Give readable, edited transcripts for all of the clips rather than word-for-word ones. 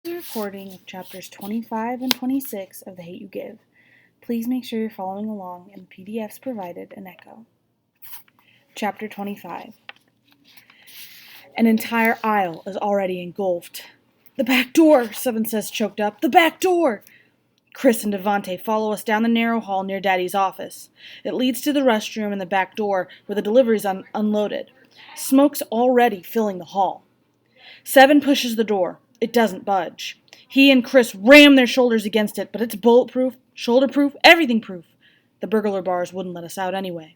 A recording of chapters 25 and 26 of The Hate You Give. Please make sure you're following along in the PDFs provided in Echo. Chapter 25. An entire aisle is already engulfed. The back door, Seven says, choked up. The back door! Chris and Devante follow us down the narrow hall near Daddy's office. It leads to the restroom and the back door where the delivery's unloaded. Smoke's already filling the hall. Seven pushes the door. It doesn't budge. He and Chris ram their shoulders against it, but it's bulletproof, shoulder-proof, everything-proof. The burglar bars wouldn't let us out anyway.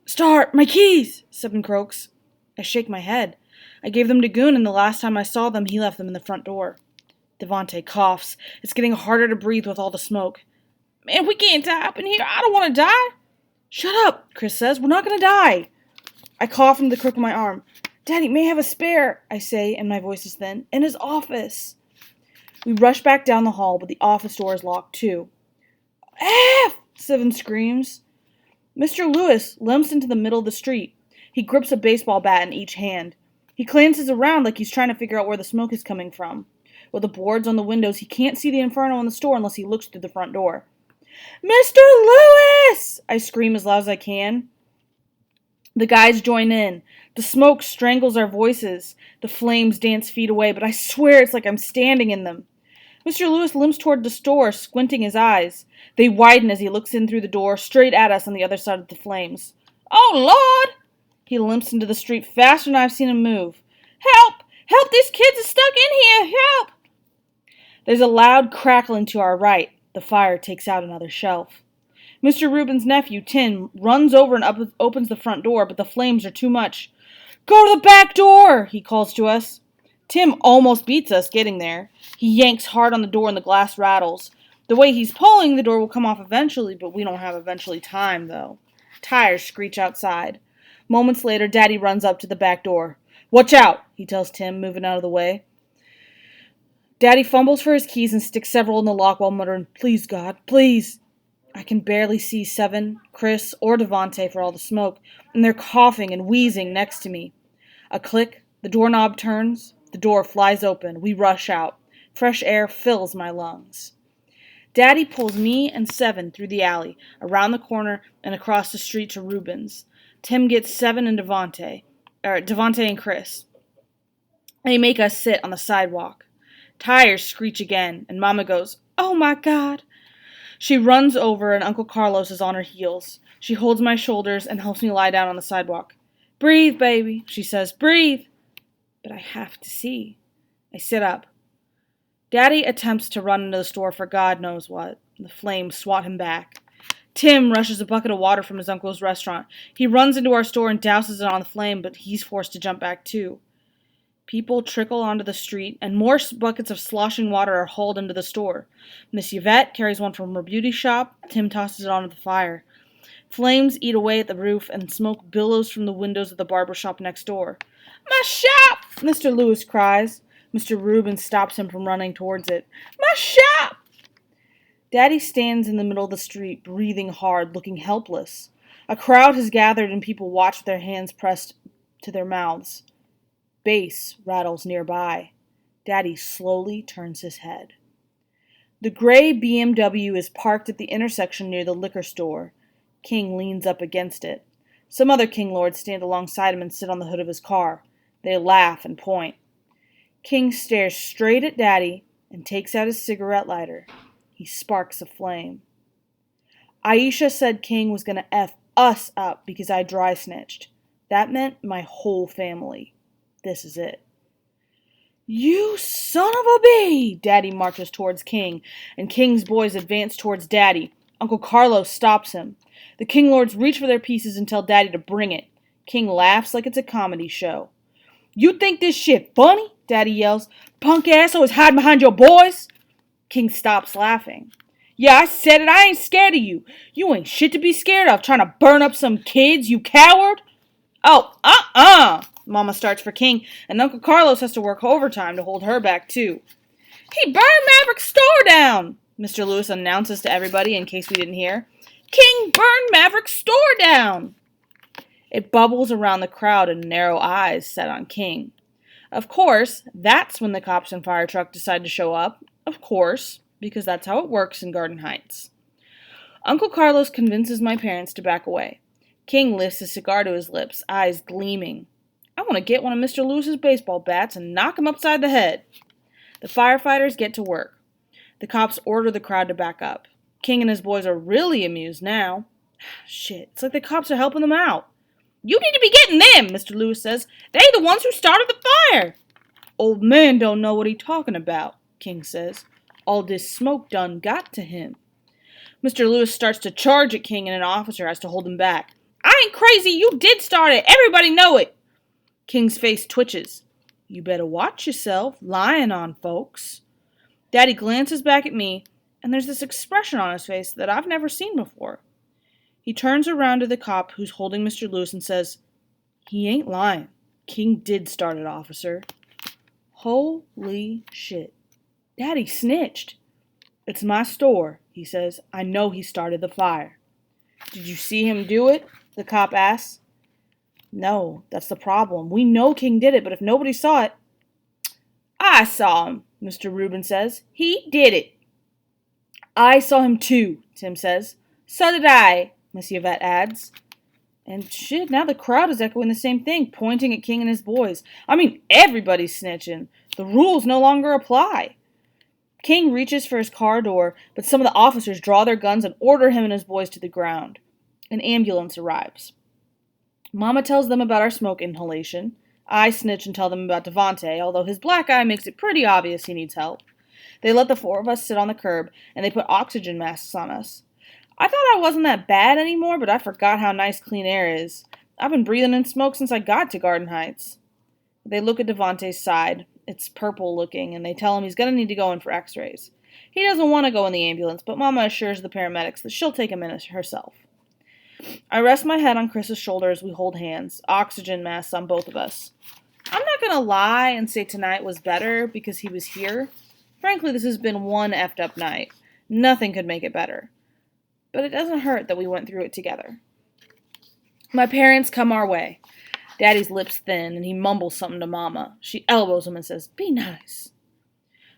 "Start! My keys!" Seven croaks. I shake my head. I gave them to Goon, and the last time I saw them, he left them in the front door. Devante coughs. It's getting harder to breathe with all the smoke. "Man, we can't die up in here. I don't want to die." "Shut up," Chris says. "We're not going to die." I cough into the crook of my arm. "Daddy may have a spare," I say, and my voice is thin, "in his office." We rush back down the hall, but the office door is locked too. "F!" Seven screams. Mr. Lewis limps into the middle of the street. He grips a baseball bat in each hand. He glances around like he's trying to figure out where the smoke is coming from. With the boards on the windows, he can't see the inferno in the store unless he looks through the front door. "Mr. Lewis!" I scream as loud as I can. The guys join in. The smoke strangles our voices. The flames dance feet away, but I swear it's like I'm standing in them. Mr. Lewis limps toward the store, squinting his eyes. They widen as he looks in through the door, straight at us on the other side of the flames. "Oh, Lord!" He limps into the street faster than I've seen him move. "Help! Help! These kids are stuck in here! Help!" There's a loud crackling to our right. The fire takes out another shelf. Mr. Rubin's nephew, Tim, runs over and opens the front door, but the flames are too much. "Go to the back door!" he calls to us. Tim almost beats us getting there. He yanks hard on the door and the glass rattles. The way he's pulling, the door will come off eventually, but we don't have eventually time, though. Tires screech outside. Moments later, Daddy runs up to the back door. "Watch out," he tells Tim, moving out of the way. Daddy fumbles for his keys and sticks several in the lock while muttering, "Please, God, please." I can barely see Seven, Chris, or Devante for all the smoke, and they're coughing and wheezing next to me. A click, the doorknob turns, the door flies open. We rush out. Fresh air fills my lungs. Daddy pulls me and Seven through the alley, around the corner, and across the street to Rubens. Tim gets Seven and Devante and Chris. They make us sit on the sidewalk. Tires screech again, and Mama goes, "Oh my God." She runs over, and Uncle Carlos is on her heels. She holds my shoulders and helps me lie down on the sidewalk. "Breathe, baby," she says. "Breathe." But I have to see. I sit up. Daddy attempts to run into the store for God knows what. The flames swat him back. Tim rushes a bucket of water from his uncle's restaurant. He runs into our store and douses it on the flame, but he's forced to jump back too. People trickle onto the street, and more buckets of sloshing water are hauled into the store. Miss Yvette carries one from her beauty shop. Tim tosses it onto the fire. Flames eat away at the roof, and smoke billows from the windows of the barber shop next door. "My shop!" Mr. Lewis cries. Mr. Rubin stops him from running towards it. "My shop!" Daddy stands in the middle of the street, breathing hard, looking helpless. A crowd has gathered, and people watch with their hands pressed to their mouths. Bass rattles nearby. Daddy slowly turns his head. The gray BMW is parked at the intersection near the liquor store. King leans up against it. Some other King lords stand alongside him and sit on the hood of his car. They laugh and point. King stares straight at Daddy and takes out his cigarette lighter. He sparks a flame. Aisha said King was going to F us up because I dry snitched. That meant my whole family. This is it. "You son of a bee!" Daddy marches towards King, and King's boys advance towards Daddy. Uncle Carlos stops him. The King lords reach for their pieces and tell Daddy to bring it. King laughs like it's a comedy show. "You think this shit funny?" Daddy yells. "Punk ass always hide behind your boys." King stops laughing. "Yeah, I said it. I ain't scared of you. You ain't shit to be scared of, trying to burn up some kids, you coward." "Oh, Mama starts for King, and Uncle Carlos has to work overtime to hold her back, too. "He burned Maverick's store down," Mr. Lewis announces to everybody in case we didn't hear. "King burned Maverick's store down." It bubbles around the crowd, and narrow eyes set on King. Of course, that's when the cops and fire truck decide to show up. Of course, because that's how it works in Garden Heights. Uncle Carlos convinces my parents to back away. King lifts his cigar to his lips, eyes gleaming. I want to get one of Mr. Lewis's baseball bats and knock him upside the head. The firefighters get to work. The cops order the crowd to back up. King and his boys are really amused now. Shit, it's like the cops are helping them out. You need to be getting them, Mr. Lewis says. They the ones who started the fire. Old man don't know what he talking about, King says. All this smoke done got to him. Mr. Lewis starts to charge at King and an officer has to hold him back. I ain't crazy, you did start it. Everybody know it. King's face twitches. You better watch yourself, lying on folks. Daddy glances back at me, and there's this expression on his face that I've never seen before. He turns around to the cop who's holding Mr. Lewis and says, He ain't lying. King did start it, officer. Holy shit. Daddy snitched. It's my store, he says. I know he started the fire. Did you see him do it? The cop asks. No, that's the problem. We know King did it, but if nobody saw it... I saw him, Mr. Rubin says. He did it. I saw him too, Tim says. So did I, Miss Yvette adds. And shit, now the crowd is echoing the same thing, pointing at King and his boys. I mean, everybody's snitching. The rules no longer apply. King reaches for his car door, but some of the officers draw their guns and order him and his boys to the ground. An ambulance arrives. Mama tells them about our smoke inhalation. I snitch and tell them about Devante, although his black eye makes it pretty obvious he needs help. They let the four of us sit on the curb, and they put oxygen masks on us. I thought I wasn't that bad anymore, but I forgot how nice clean air is. I've been breathing in smoke since I got to Garden Heights. They look at Devante's side. It's purple looking, and they tell him he's going to need to go in for x-rays. He doesn't want to go in the ambulance, but Mama assures the paramedics that she'll take him in herself. I rest my head on Chris's shoulder as we hold hands, oxygen masks on both of us. I'm not going to lie and say tonight was better because he was here. Frankly, this has been one effed up night. Nothing could make it better. But it doesn't hurt that we went through it together. My parents come our way. Daddy's lips thin, and he mumbles something to Mama. She elbows him and says, Be nice.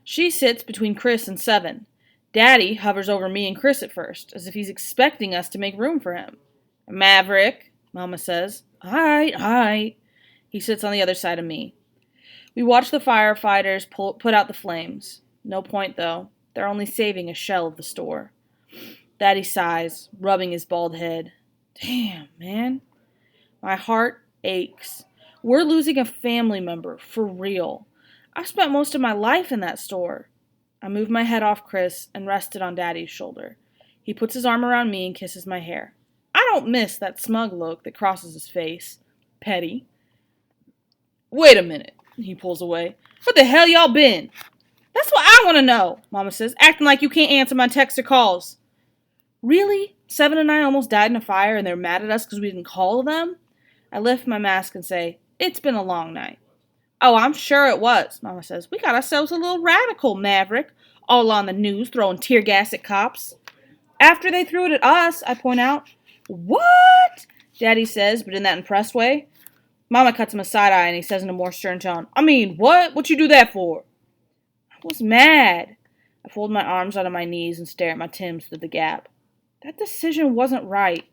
She sits between Chris and Seven. Daddy hovers over me and Chris at first, as if he's expecting us to make room for him. Maverick, Mama says. Aight. He sits on the other side of me. We watch the firefighters put out the flames. No point, though. They're only saving a shell of the store. Daddy sighs, rubbing his bald head. Damn, man. My heart aches. We're losing a family member, for real. I've spent most of my life in that store. I move my head off Chris and rest it on Daddy's shoulder. He puts his arm around me and kisses my hair. I don't miss that smug look that crosses his face. Petty. Wait a minute, he pulls away. What the hell y'all been? That's what I want to know, Mama says, acting like you can't answer my texts or calls. Really? Seven and I almost died in a fire and they're mad at us because we didn't call them? I lift my mask and say, It's been a long night. Oh, I'm sure it was, Mama says. We got ourselves a little radical, Maverick. All on the news, throwing tear gas at cops. After they threw it at us, I point out. What? Daddy says, but in that impressed way. Mama cuts him a side eye and he says in a more stern tone, I mean, what? What you do that for? I was mad. I fold my arms onto my knees and stare at my Tims through the gap. That decision wasn't right.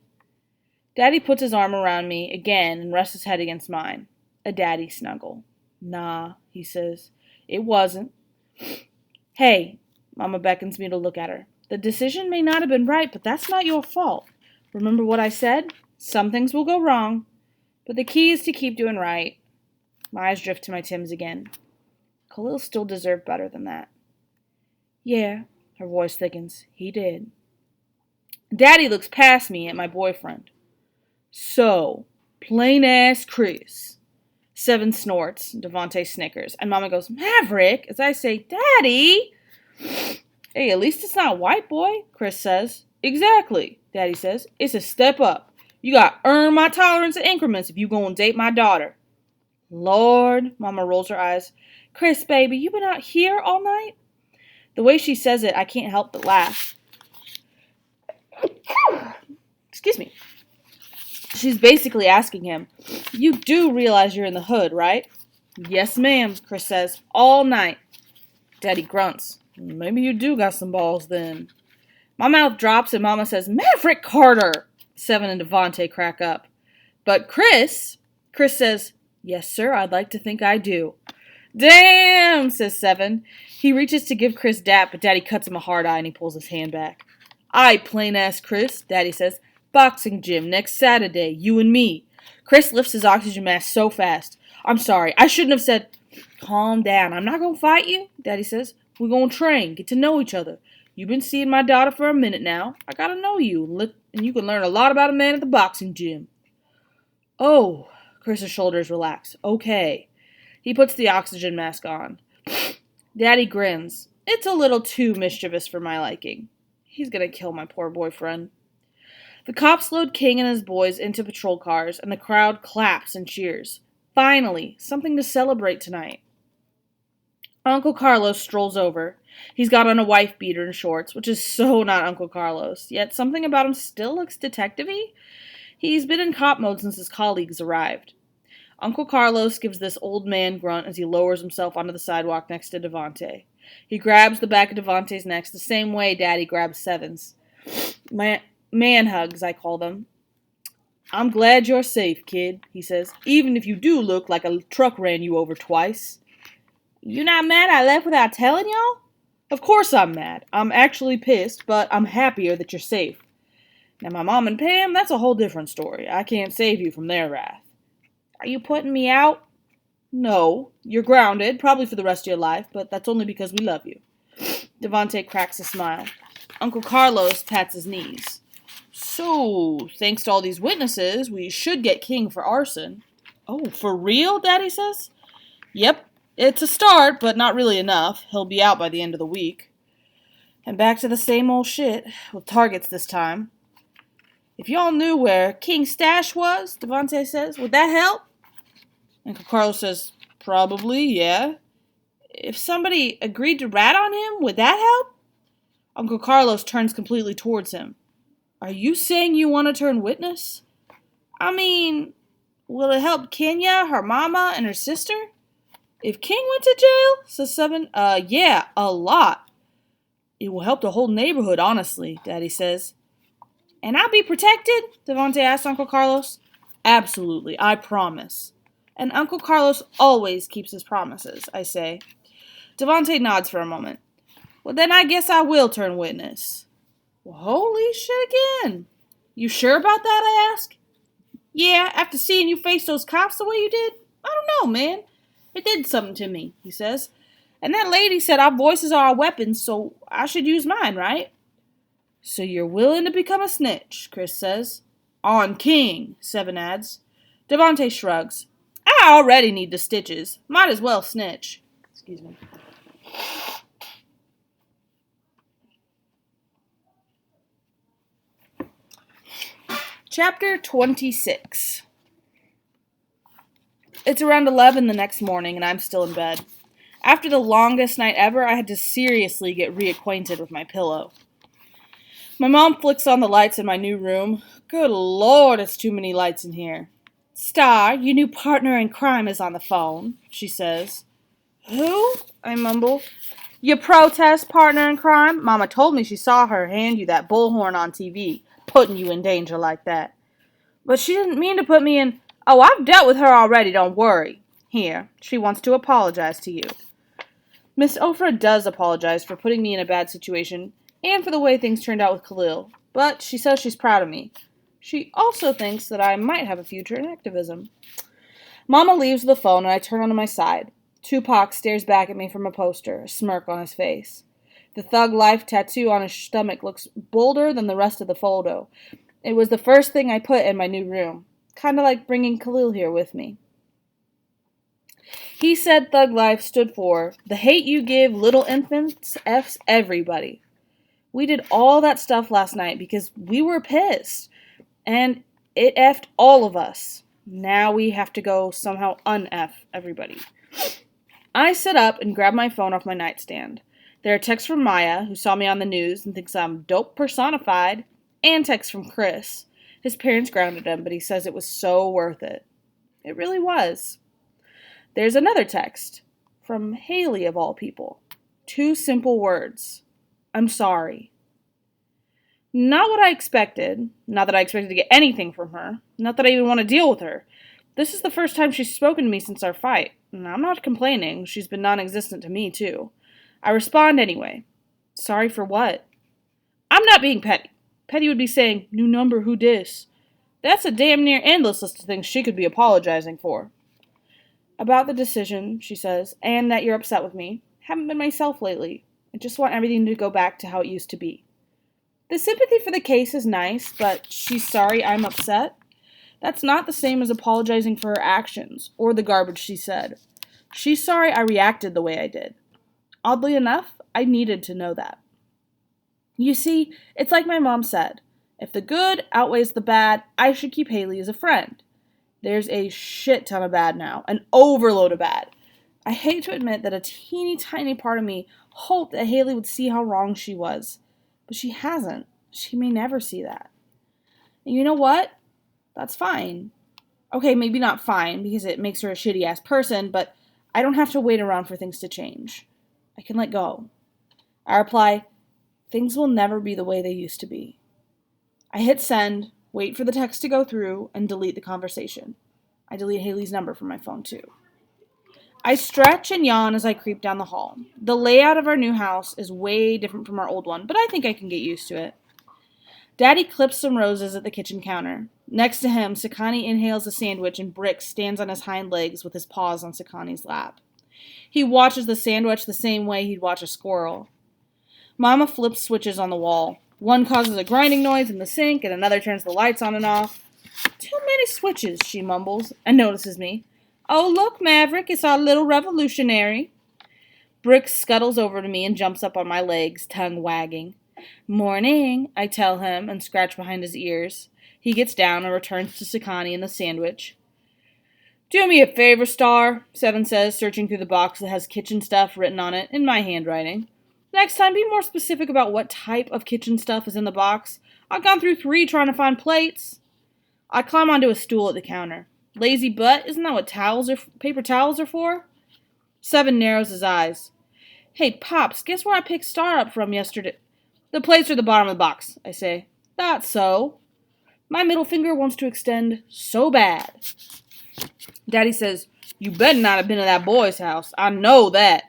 Daddy puts his arm around me again and rests his head against mine. A daddy snuggle. Nah, he says. It wasn't. Hey, Mama beckons me to look at her. The decision may not have been right, but that's not your fault. Remember what I said? Some things will go wrong, but the key is to keep doing right. My eyes drift to my Tims again. Khalil still deserved better than that. Yeah, her voice thickens. He did. Daddy looks past me at my boyfriend. So, plain-ass Chris. Seven snorts, Devante snickers, and Mama goes, Maverick, as I say, Daddy! Hey, at least it's not white boy, Chris says. Exactly, Daddy says. It's a step up. You gotta earn my tolerance in increments if you gonna date my daughter. Lord, Mama rolls her eyes. Chris, baby, you been out here all night? The way she says it, I can't help but laugh. Excuse me. She's basically asking him, you do realize you're in the hood, right? Yes, ma'am, Chris says. All night. Daddy grunts. Maybe you do got some balls then. My mouth drops and Mama says, Maverick Carter! Seven and Devontae crack up. But Chris says, yes, sir, I'd like to think I do. Damn, says Seven. He reaches to give Chris dap, but Daddy cuts him a hard eye and he pulls his hand back. Aye, plain-ass Chris, Daddy says. Boxing gym next Saturday, you and me. Chris lifts his oxygen mask so fast. I'm sorry, I shouldn't have said... Calm down, I'm not gonna fight you, Daddy says. We're gonna train, get to know each other. You've been seeing my daughter for a minute now. I gotta know you, and you can learn a lot about a man at the boxing gym. Oh, Chris's shoulders relax. Okay. He puts the oxygen mask on. Daddy grins. It's a little too mischievous for my liking. He's gonna kill my poor boyfriend. The cops load King and his boys into patrol cars, and the crowd claps and cheers. Finally, something to celebrate tonight. Uncle Carlos strolls over. He's got on a wife beater and shorts, which is so not Uncle Carlos, yet something about him still looks detective-y. He's been in cop mode since his colleagues arrived. Uncle Carlos gives this old man grunt as he lowers himself onto the sidewalk next to Devontae. He grabs the back of Devontae's neck the same way Daddy grabs Seven's. Man hugs, I call them. I'm glad you're safe, kid, he says, even if you do look like a truck ran you over twice. You not mad I left without telling y'all? Of course I'm mad. I'm actually pissed, but I'm happier that you're safe. Now my mom and Pam, that's a whole different story. I can't save you from their wrath. Are you putting me out? No. You're grounded, probably for the rest of your life, but that's only because we love you. Devontae cracks a smile. Uncle Carlos pats his knees. So, thanks to all these witnesses, we should get King for arson. Oh, for real, Daddy says? Yep, it's a start, but not really enough. He'll be out by the end of the week. And back to the same old shit, with targets this time. If y'all knew where King's stash was, Devontae says, would that help? Uncle Carlos says, probably, yeah. If somebody agreed to rat on him, would that help? Uncle Carlos turns completely towards him. Are you saying you want to turn witness? I mean, will it help Kenya, her mama, and her sister? If King went to jail, says Seven, yeah, a lot. It will help the whole neighborhood, honestly, Daddy says. And I'll be protected? Devontae asks Uncle Carlos. Absolutely, I promise. And Uncle Carlos always keeps his promises, I say. Devontae nods for a moment. Well, then I guess I will turn witness. Well, holy shit again. You sure about that, I ask? Yeah, after seeing you face those cops the way you did? I don't know, man. It did something to me, he says. And that lady said our voices are our weapons, so I should use mine, right? So you're willing to become a snitch, Chris says. On King, Seven adds. Devontae shrugs. I already need the stitches. Might as well snitch. Excuse me. Chapter 26. It's around 11 the next morning, and I'm still in bed. After the longest night ever, I had to seriously get reacquainted with my pillow. My mom flicks on the lights in my new room. Good Lord, it's too many lights in here. Star, your new partner in crime is on the phone, she says. Who? I mumble. Your protest partner in crime? Mama told me she saw her hand you that bullhorn on TV, putting you in danger like that. But she didn't mean to put me in... Oh, I've dealt with her already, don't worry. Here, she wants to apologize to you. Miss Ofra does apologize for putting me in a bad situation and for the way things turned out with Khalil, but she says she's proud of me. She also thinks that I might have a future in activism. Mama leaves the phone and I turn onto my side. Tupac stares back at me from a poster, a smirk on his face. The Thug Life tattoo on his stomach looks bolder than the rest of the photo. It was the first thing I put in my new room. Kind of like bringing Khalil here with me. He said Thug Life stood for, the hate you give little infants F's everybody. We did all that stuff last night because we were pissed. And it effed all of us. Now we have to go somehow un-F everybody. I sit up and grab my phone off my nightstand. There are texts from Maya, who saw me on the news and thinks I'm dope personified, and texts from Chris. His parents grounded him, but he says it was so worth it. It really was. There's another text from Haley, of all people. 2 simple words. I'm sorry. Not what I expected. Not that I expected to get anything from her. Not that I even want to deal with her. This is the first time she's spoken to me since our fight. And I'm not complaining. She's been non-existent to me, too. I respond anyway. Sorry for what? I'm not being petty. Petty would be saying, new number, who dis? That's a damn near endless list of things she could be apologizing for. About the decision, she says, and that you're upset with me. Haven't been myself lately. I just want everything to go back to how it used to be. The sympathy for the case is nice, but she's sorry I'm upset. That's not the same as apologizing for her actions, or the garbage she said. She's sorry I reacted the way I did. Oddly enough, I needed to know that. You see, it's like my mom said. If the good outweighs the bad, I should keep Haley as a friend. There's a shit ton of bad now, an overload of bad. I hate to admit that a teeny tiny part of me hoped that Haley would see how wrong she was. But she hasn't. She may never see that. And you know what? That's fine. Okay, maybe not fine, because it makes her a shitty-ass person, but I don't have to wait around for things to change. I can let go. I reply, things will never be the way they used to be. I hit send, wait for the text to go through, and delete the conversation. I delete Haley's number from my phone, too. I stretch and yawn as I creep down the hall. The layout of our new house is way different from our old one, but I think I can get used to it. Daddy clips some roses at the kitchen counter. Next to him, Sakani inhales a sandwich and Brick stands on his hind legs with his paws on Sakani's lap. He watches the sandwich the same way he'd watch a squirrel. Mama flips switches on the wall. One causes a grinding noise in the sink, and another turns the lights on and off. Too many switches, she mumbles, and notices me. Oh, look, Maverick, it's our little revolutionary. Brick scuttles over to me and jumps up on my legs, tongue wagging. Morning, I tell him, and scratch behind his ears. He gets down and returns to Sakani and the sandwich. Do me a favor, Star, Seven says, searching through the box that has kitchen stuff written on it in my handwriting. Next time, be more specific about what type of kitchen stuff is in the box. I've gone through 3 trying to find plates. I climb onto a stool at the counter. Lazy butt, isn't that what paper towels are for? Seven narrows his eyes. Hey, Pops, guess where I picked Star up from yesterday? The plates are at the bottom of the box, I say. That's so. My middle finger wants to extend so bad. Daddy says, you better not have been to that boy's house. I know that.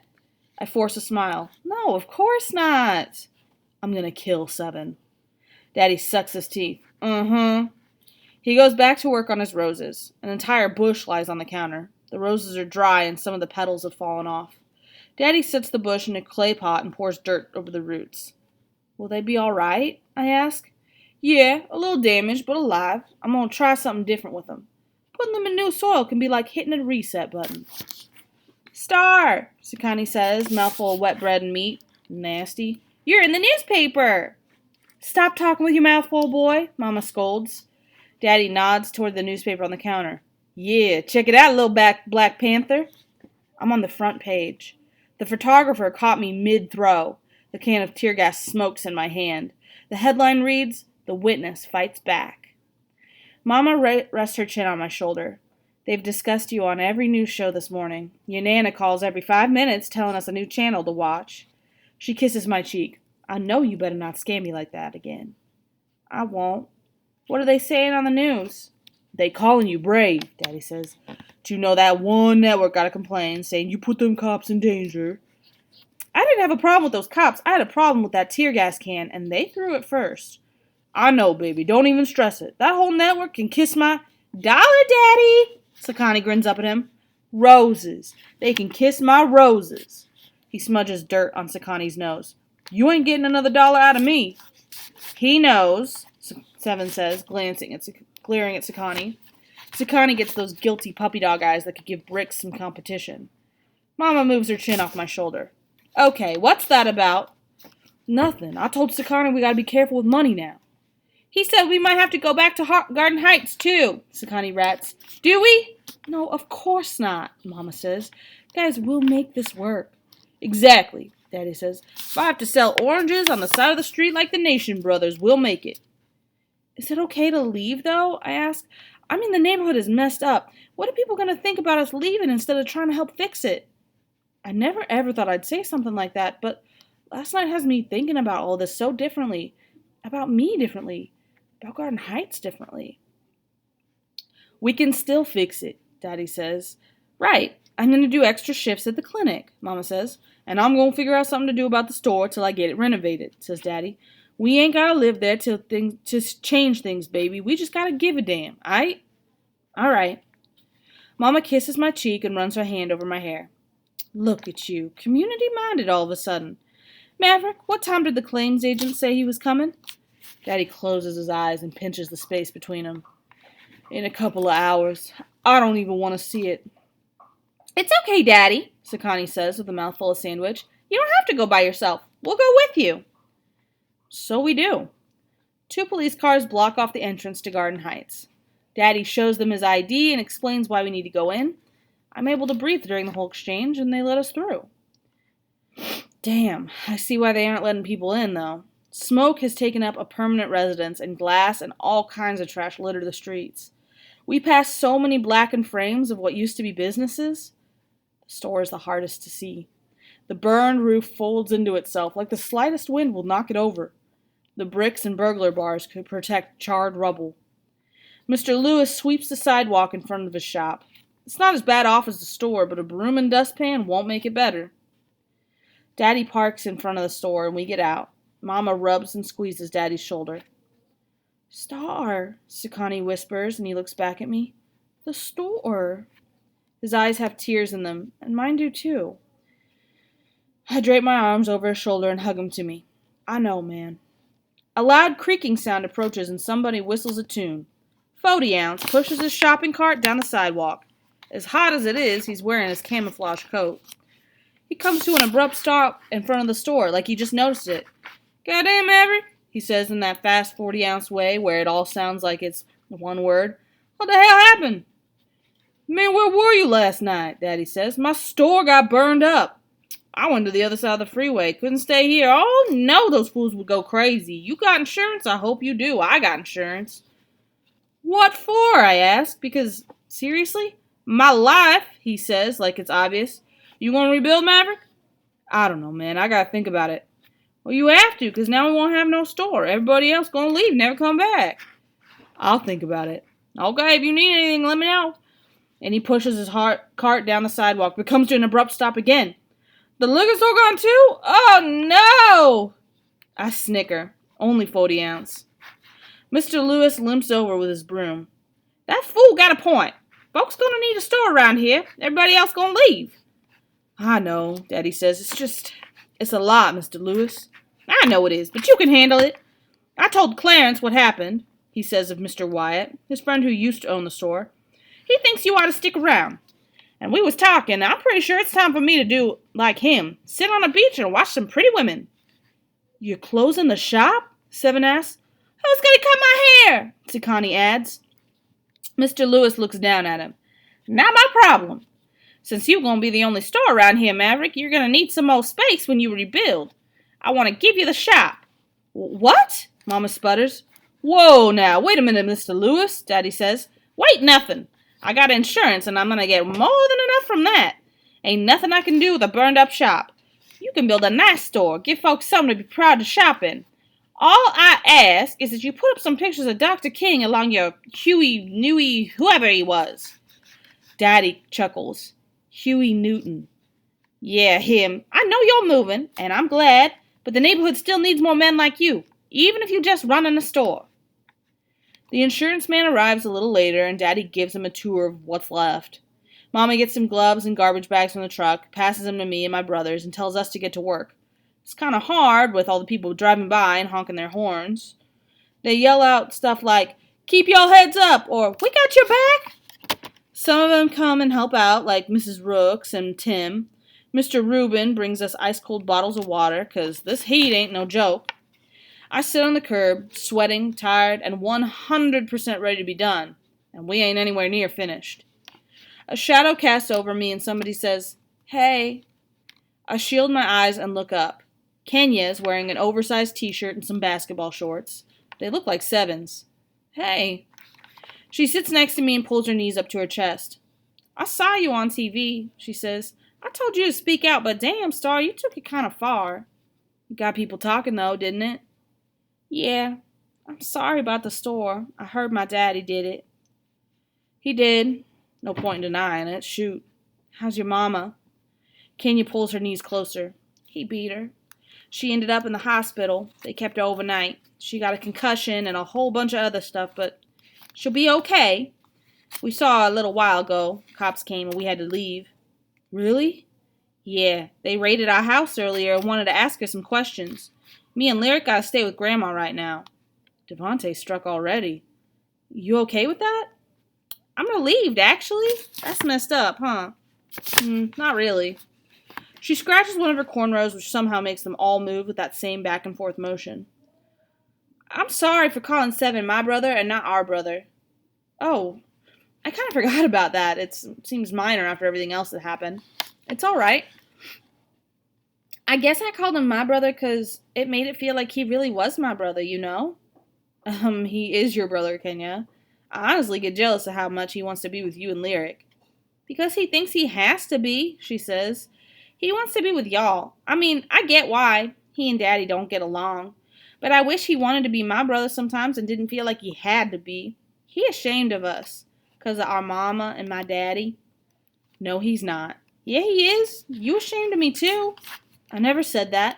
I force a smile. No, of course not. I'm gonna kill Seven. Daddy sucks his teeth. He goes back to work on his roses. An entire bush lies on the counter. The roses are dry and some of the petals have fallen off. Daddy sets the bush in a clay pot and pours dirt over the roots. Will they be all right? I ask. Yeah, a little damaged, but alive. I'm gonna try something different with them. Putting them in new soil can be like hitting a reset button. Star, Sakani says, mouthful of wet bread and meat. Nasty. You're in the newspaper. Stop talking with your mouth full, boy, Mama scolds. Daddy nods toward the newspaper on the counter. Yeah, check it out, little Black Panther. I'm on the front page. The photographer caught me mid-throw. The can of tear gas smokes in my hand. The headline reads, The Witness Fights Back. Mama rests her chin on my shoulder. They've discussed you on every news show this morning. Your Nana calls every 5 minutes telling us a new channel to watch. She kisses my cheek. I know you better not scam me like that again. I won't. What are they saying on the news? They calling you brave, Daddy says. Do you know that one network got a complaint saying you put them cops in danger? I didn't have a problem with those cops. I had a problem with that tear gas can, and they threw it first. I know, baby. Don't even stress it. That whole network can kiss my... Dollar, Daddy! Sakani grins up at him. Roses. They can kiss my roses. He smudges dirt on Sakani's nose. You ain't getting another $1 out of me. He knows, Seven says, glaring at Sakani. Sakani gets those guilty puppy dog eyes that could give Brick some competition. Mama moves her chin off my shoulder. Okay, what's that about? Nothing. I told Sakani we gotta be careful with money now. He said we might have to go back to Garden Heights, too, Sakani rats. Do we? No, of course not, Mama says. Guys, we'll make this work. Exactly, Daddy says. If I have to sell oranges on the side of the street like the Nation Brothers, we'll make it. Is it okay to leave, though? I ask. I mean, the neighborhood is messed up. What are people going to think about us leaving instead of trying to help fix it? I never ever thought I'd say something like that, but last night has me thinking about all this so differently. About me differently. About Garden Heights differently. We can still fix it, Daddy says. Right. I'm going to do extra shifts at the clinic, Mama says. And I'm going to figure out something to do about the store till I get it renovated, says Daddy. We ain't got to live there till to change things, baby. We just got to give a damn, aight? All right. Mama kisses my cheek and runs her hand over my hair. Look at you, community-minded all of a sudden. Maverick, what time did the claims agent say he was coming? Daddy closes his eyes and pinches the space between them. In a couple of hours. I don't even want to see it. It's okay, Daddy, Sakani says with a mouthful of sandwich. You don't have to go by yourself. We'll go with you. So we do. 2 police cars block off the entrance to Garden Heights. Daddy shows them his ID and explains why we need to go in. I'm able to breathe during the whole exchange, and they let us through. Damn, I see why they aren't letting people in, though. Smoke has taken up a permanent residence, and glass and all kinds of trash litter the streets. We pass so many blackened frames of what used to be businesses. The store is the hardest to see. The burned roof folds into itself like the slightest wind will knock it over. The bricks and burglar bars could protect charred rubble. Mr. Lewis sweeps the sidewalk in front of his shop. It's not as bad off as the store, but a broom and dustpan won't make it better. Daddy parks in front of the store and we get out. Mama rubs and squeezes Daddy's shoulder. Star, Sakani whispers, and he looks back at me. The store. His eyes have tears in them, and mine do too. I drape my arms over his shoulder and hug him to me. I know, man. A loud creaking sound approaches and somebody whistles a tune. 40-ounce pushes his shopping cart down the sidewalk. As hot as it is, he's wearing his camouflage coat. He comes to an abrupt stop in front of the store, like he just noticed it. Goddamn, Maverick, he says in that fast 40-ounce way where it all sounds like it's one word. What the hell happened? Man, where were you last night? Daddy says. My store got burned up. I went to the other side of the freeway. Couldn't stay here. Oh, no, those fools would go crazy. You got insurance? I hope you do. I got insurance. What for? I ask. Because, seriously? My life, he says, like it's obvious. You want to rebuild, Maverick? I don't know, man. I gotta think about it. Well, you have to, because now we won't have no store. Everybody else gonna leave, never come back. I'll think about it. Okay, if you need anything, let me know. And he pushes his cart down the sidewalk, but comes to an abrupt stop again. The liquor store gone too? Oh, no! I snicker. Only 40-ounce. Mr. Lewis limps over with his broom. That fool got a point. Folks gonna need a store around here. Everybody else gonna leave. I know, Daddy says. It's a lot, Mr. Lewis. I know it is, but you can handle it. I told Clarence what happened, he says of Mr. Wyatt, his friend who used to own the store. He thinks you ought to stick around. And we was talking, and I'm pretty sure it's time for me to do like him. Sit on a beach and watch some pretty women. You're closing the shop? Seven asks. Who's gonna cut my hair? Sakani adds. Mr. Lewis looks down at him. Not my problem. Since you're gonna be the only store around here, Maverick, you're gonna need some more space when you rebuild. I want to give you the shop. What? Mama sputters. Whoa, now, wait a minute, Mr. Lewis, Daddy says. Wait, nothing. I got insurance, and I'm gonna get more than enough from that. Ain't nothing I can do with a burned-up shop. You can build a nice store, give folks something to be proud to shop in. All I ask is that you put up some pictures of Dr. King along your Huey, Newey, whoever he was. Daddy chuckles. Huey Newton. Yeah, him. I know you're moving, and I'm glad, but the neighborhood still needs more men like you, even if you just run in a store. The insurance man arrives a little later, and Daddy gives him a tour of what's left. Mama gets some gloves and garbage bags from the truck, passes them to me and my brothers, and tells us to get to work. It's kind of hard with all the people driving by and honking their horns. They yell out stuff like, keep your heads up, or we got your back. Some of them come and help out, like Mrs. Rooks and Tim. Mr. Rubin brings us ice-cold bottles of water, 'cause this heat ain't no joke. I sit on the curb, sweating, tired, and 100% ready to be done, and we ain't anywhere near finished. A shadow casts over me and somebody says, hey. I shield my eyes and look up. Kenya is wearing an oversized t-shirt and some basketball shorts. They look like sevens. Hey. She sits next to me and pulls her knees up to her chest. I saw you on TV, she says. I told you to speak out, but damn, Star, you took it kind of far. You got people talking, though, didn't it? Yeah. I'm sorry about the store. I heard my daddy did it. He did. No point in denying it. Shoot. How's your mama? Kenya pulls her knees closer. He beat her. She ended up in the hospital. They kept her overnight. She got a concussion and a whole bunch of other stuff, but she'll be okay. We saw her a little while ago. Cops came and we had to leave. Really? Yeah, they raided our house earlier and wanted to ask her some questions. Me and Lyric gotta stay with Grandma right now. Devontae struck already. You okay with that? I'm relieved, actually. That's messed up, huh? Not really. She scratches one of her cornrows, which somehow makes them all move with that same back and forth motion. I'm sorry for calling Seven my brother and not our brother. Oh, I kind of forgot about that. It seems minor after everything else that happened. It's all right. I guess I called him my brother because it made it feel like he really was my brother, you know? He is your brother, Kenya. I honestly get jealous of how much he wants to be with you and Lyric. Because he thinks he has to be, she says. He wants to be with y'all. I mean, I get why. He and Daddy don't get along. But I wish he wanted to be my brother sometimes and didn't feel like he had to be. He ashamed of us. Because of our mama and my daddy. No, he's not. Yeah, he is. You ashamed of me, too. I never said that.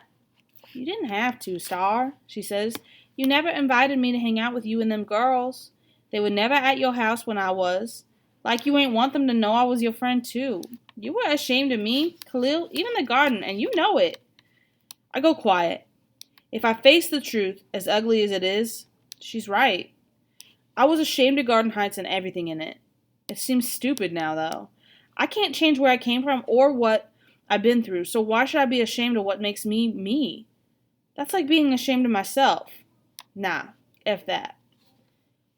You didn't have to, Star, she says. You never invited me to hang out with you and them girls. They were never at your house when I was. Like you ain't want them to know I was your friend, too. You were ashamed of me, Khalil, even the garden, and you know it. I go quiet. If I face the truth, as ugly as it is, she's right. I was ashamed of Garden Heights and everything in it. It seems stupid now, though. I can't change where I came from or what I've been through, so why should I be ashamed of what makes me, me? That's like being ashamed of myself. Nah, F that.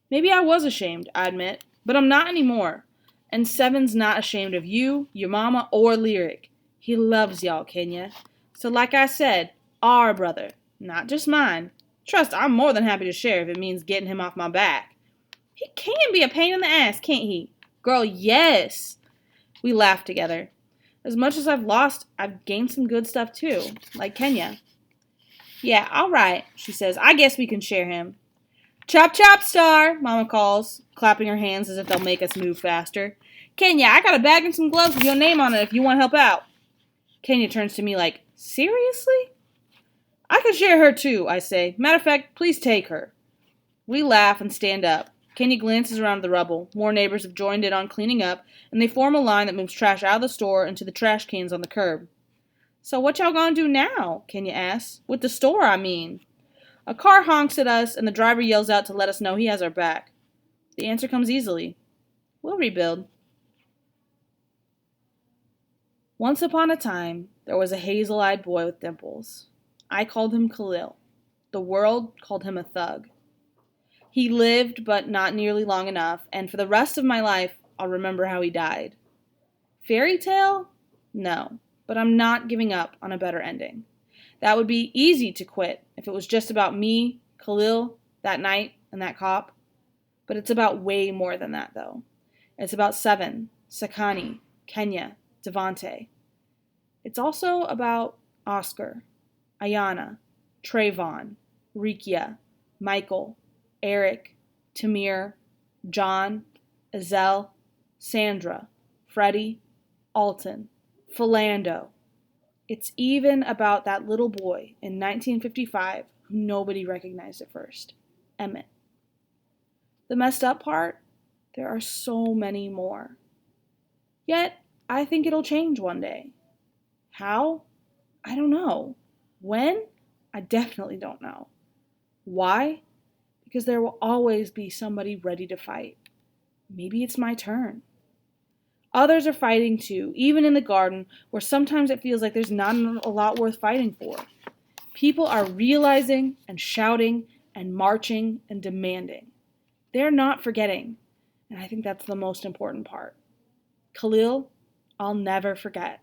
Maybe I was ashamed, I admit, but I'm not anymore. And Seven's not ashamed of you, your mama, or Lyric. He loves y'all, Kenya. So like I said, our brother, not just mine. Trust, I'm more than happy to share if it means getting him off my back. He can be a pain in the ass, can't he? Girl, yes. We laugh together. As much as I've lost, I've gained some good stuff too, like Kenya. Yeah, all right, she says. I guess we can share him. Chop, chop, Star, Mama calls, clapping her hands as if they'll make us move faster. Kenya, I got a bag and some gloves with your name on it if you want to help out. Kenya turns to me like, seriously? I can share her too, I say. Matter of fact, please take her. We laugh and stand up. Kenya glances around the rubble. More neighbors have joined in on cleaning up, and they form a line that moves trash out of the store into the trash cans on the curb. So what y'all gonna do now? Kenya asks. With the store, I mean. A car honks at us, and the driver yells out to let us know he has our back. The answer comes easily. We'll rebuild. Once upon a time, there was a hazel-eyed boy with dimples. I called him Khalil. The world called him a thug. He lived, but not nearly long enough, and for the rest of my life, I'll remember how he died. Fairy tale? No, but I'm not giving up on a better ending. That would be easy to quit if it was just about me, Khalil, that night, and that cop. But it's about way more than that, though. It's about Seven, Sakani, Kenya, Devontae. It's also about Oscar, Ayana, Trayvon, Rikia, Michael, Eric, Tamir, John, Ezell, Sandra, Freddie, Alton, Philando. It's even about that little boy in 1955 who nobody recognized at first, Emmett. The messed up part? There are so many more. Yet, I think it'll change one day. How? I don't know. When? I definitely don't know. Why? Because there will always be somebody ready to fight. Maybe it's my turn. Others are fighting too, even in the garden, where sometimes it feels like there's not a lot worth fighting for. People are realizing and shouting and marching and demanding. They're not forgetting, and I think that's the most important part. Khalil, I'll never forget.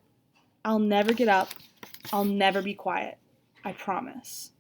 I'll never get up. I'll never be quiet. I promise.